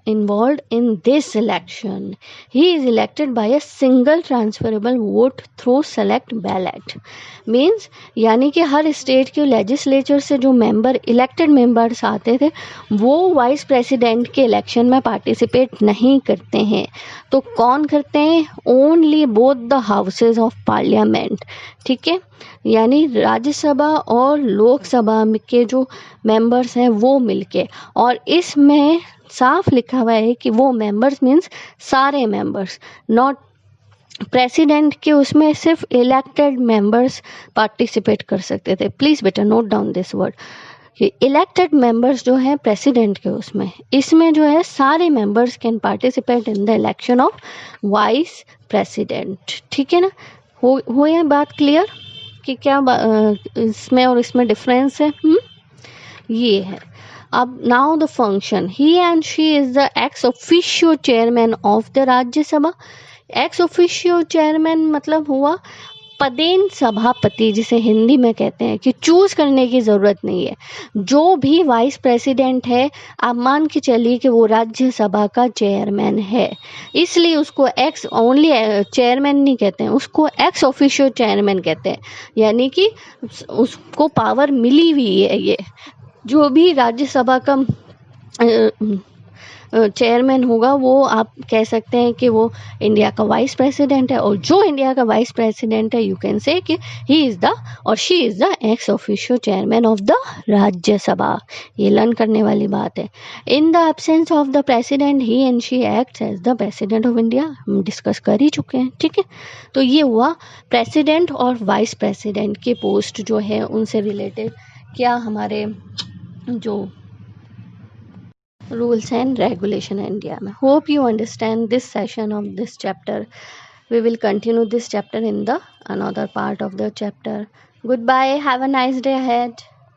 Speaker 1: involved in this election. He is elected by a single transferable vote through select ballot. Means यानी कि हर state के legislature से जो मेंबर इलेक्टेड मेंबर्स आते थे वो vice president के election में पार्टिसिपेट नहीं करते हैं। तो कौन करते हैं? Only both the houses of parliament. ठीक है, यानी राज्यसभा और लोकसभा के जो मेंबर्स हैं वो मिलके, और इसमें साफ लिखा हुआ है कि वो मेंबर्स मीन्स सारे मेंबर्स, नॉट प्रेसिडेंट के उसमें सिर्फ इलेक्टेड मेंबर्स पार्टिसिपेट कर सकते थे। प्लीज़ बेटा नोट डाउन दिस वर्ड कि इलेक्टेड मेंबर्स जो है प्रेसिडेंट के उसमें, इसमें जो है सारे members can participate in the election of vice president. ठीक है ना, हो ये बात क्लियर कि क्या इसमें और इसमें डिफरेंस है? ये है। अब now the function, he and she is the ex officio chairman of the Rajya Sabha. X officio chairman मतलब हुआ पदेन सभापति, जिसे हिंदी में कहते हैं कि चूज करने की जरूरत नहीं है, जो भी वाइस प्रेसिडेंट है आप मान के चलिए कि वो राज्यसभा का चेयरमैन है, इसलिए उसको एक्स ओनली चेयरमैन नहीं कहते हैं, उसको एक्स ऑफिशियो चेयरमैन कहते हैं, यानी कि उसको पावर मिली हुई है। ये जो भी राज्यसभा का चेयरमैन होगा वो आप कह सकते हैं कि वो इंडिया का वाइस प्रेसिडेंट है, और जो इंडिया का वाइस प्रेसिडेंट है यू कैन से कि ही इज़ द और she is the ex officio chairman of the Rajya Sabha. ये लर्न करने वाली बात है। In the absence of the president he and she acts as the president of India, हम discuss कर ही चुके हैं, ठीक है। तो ये हुआ प्रेसिडेंट और वाइस प्रेसिडेंट के पोस्ट जो है उनसे रिलेटेड क्या हमारे जो rules and regulation in India. I hope you understand this session of this chapter. We will continue this chapter in the another part of the chapter. Goodbye. Have a nice day ahead.